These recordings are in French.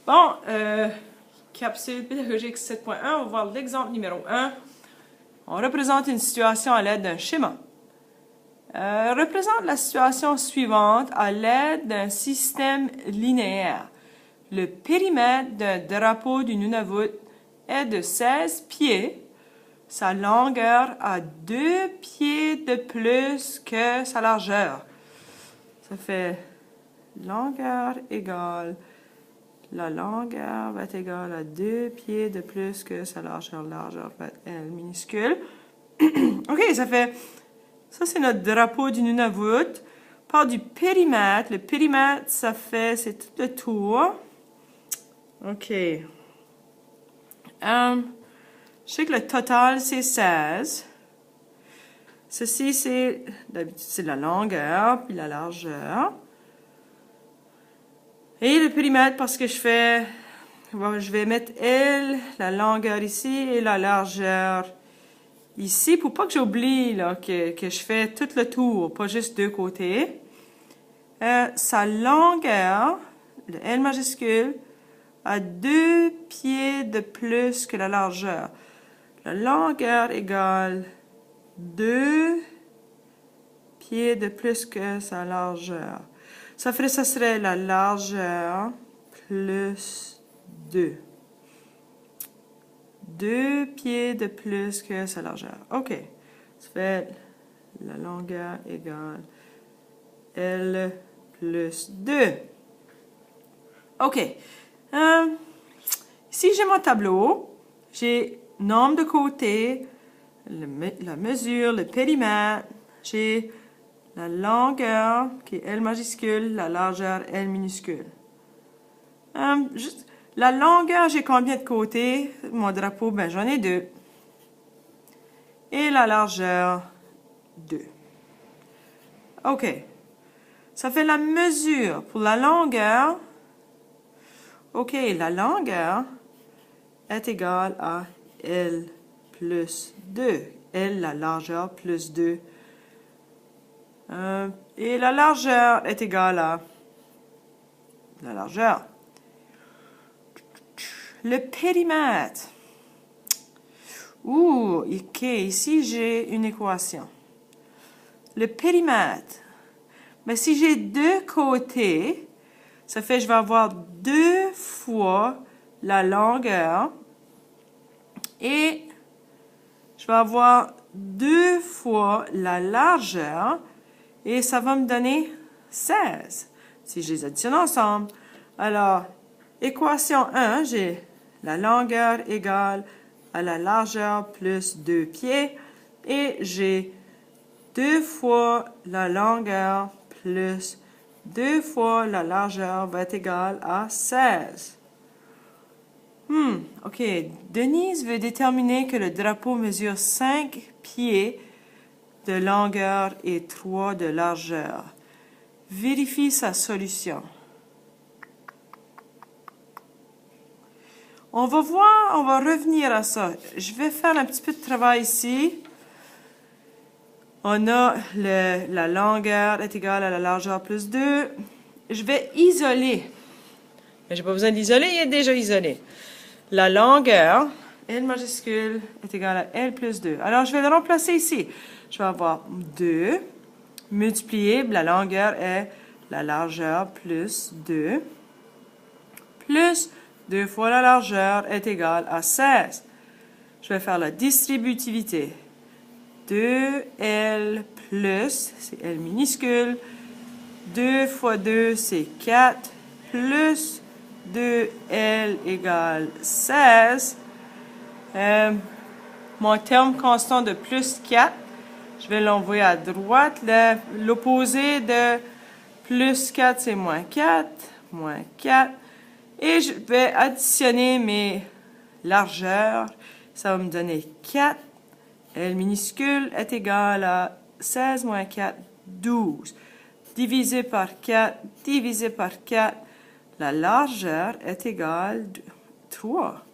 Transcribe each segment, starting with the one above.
Bon, capsule pédagogique 7.1, on va voir l'exemple numéro 1. On représente une situation à l'aide d'un schéma. Représente la situation suivante à l'aide d'un système linéaire. Le périmètre d'un drapeau du Nunavut est de 16 pieds. Sa longueur a 2 pieds de plus que sa largeur. Ça fait longueur égale, la longueur va être égale à 2 pieds de plus que sa largeur. Largeur va être L minuscule. OK, ça c'est notre drapeau du Nunavut. Par du périmètre. Le périmètre, c'est tout le tour. OK. Je sais que le total, c'est 16. Ceci, c'est la longueur, puis la largeur. Et le périmètre, parce que je vais mettre L, la longueur ici, et la largeur ici, pour pas que j'oublie que je fais tout le tour, pas juste deux côtés. Sa longueur, le L majuscule, a 2 pieds de plus que la largeur. La longueur égale 2 pieds de plus que sa largeur. Ça serait la largeur plus 2. 2 pieds de plus que sa largeur. OK. Ça fait la longueur égale L plus 2. OK. Ici, j'ai mon tableau. J'ai nombre de côtés, la mesure, le périmètre. J'ai la longueur, qui est L majuscule, la largeur, L minuscule. La longueur, j'ai combien de côtés? Mon drapeau, ben j'en ai 2. Et la largeur, 2. OK. Ça fait la mesure pour la longueur. OK, la longueur est égale à L plus 2. L, la largeur, plus 2. Et la largeur est égale à la largeur. Le périmètre. OK, ici j'ai une équation. Le périmètre. Mais si j'ai deux côtés, ça fait que je vais avoir 2 fois la longueur et je vais avoir 2 fois la largeur et ça va me donner 16 si je les additionne ensemble. Alors, équation 1, j'ai la longueur égale à la largeur plus 2 pieds et j'ai 2 fois la longueur plus 2 fois la largeur va être égale à 16. OK. Denise veut déterminer que le drapeau mesure 5 pieds de longueur et 3 de largeur. Vérifie sa solution. On va revenir à ça. Je vais faire un petit peu de travail ici. On a la longueur est égale à la largeur plus 2. Je vais isoler. Mais je n'ai pas besoin d'isoler, il est déjà isolé. La longueur, L majuscule, est égale à L plus 2. Alors, je vais le remplacer ici. Je vais avoir 2 multiplié, la longueur est la largeur plus 2, plus 2 fois la largeur est égale à 16. Je vais faire la distributivité. 2L plus, c'est L minuscule, 2 fois 2, c'est 4, plus 2L égale 16. Mon terme constant de plus 4, je vais l'envoyer à droite. L'opposé de plus 4, c'est moins 4, moins 4. Et je vais additionner mes largeurs. Ça va me donner 4. L minuscule est égal à 16 moins 4, 12. Divisé par 4, divisé par 4. La largeur est égale à 3.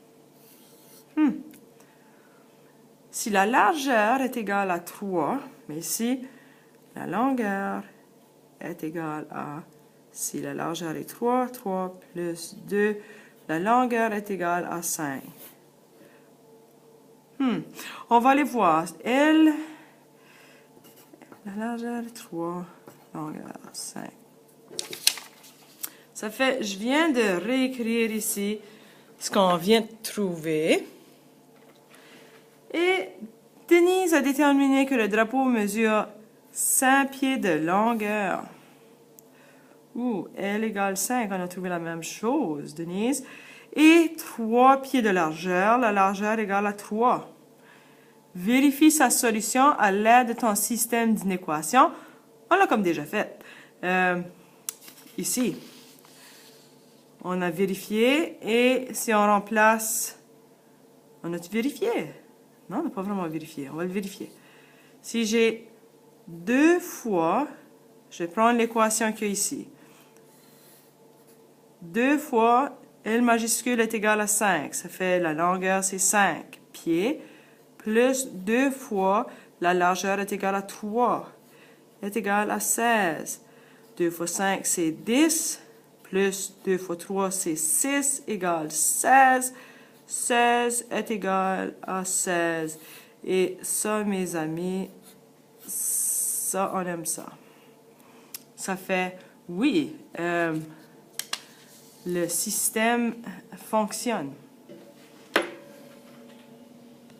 Si la largeur est égale à 3, mais ici, la longueur est égale à, si la largeur est 3, 3 plus 2 la longueur est égale à 5. On va les voir. L, la largeur est 3, longueur 5. Ça fait, je viens de réécrire ici ce qu'on vient de trouver. Et Denise a déterminé que le drapeau mesure 5 pieds de longueur. L égale 5, on a trouvé la même chose, Denise. Et 3 pieds de largeur, la largeur égale à 3. Vérifie sa solution à l'aide de ton système d'inéquation. On l'a comme déjà fait. Ici, on a vérifié et si on remplace... On a-tu vérifié? Non, on n'a pas vraiment vérifié. On va le vérifier. Si j'ai 2 fois, je vais prendre l'équation qu'il y a ici. 2 fois L majuscule est égal à 5. Ça fait la longueur, c'est 5 pieds. Plus 2 fois la largeur est égale à 3. Est égal à 16. 2 fois 5, c'est 10. Plus 2 fois 3, c'est 6, égale 16. 16 est égal à 16. Et ça, mes amis, ça, on aime ça. Ça fait, oui, le système fonctionne.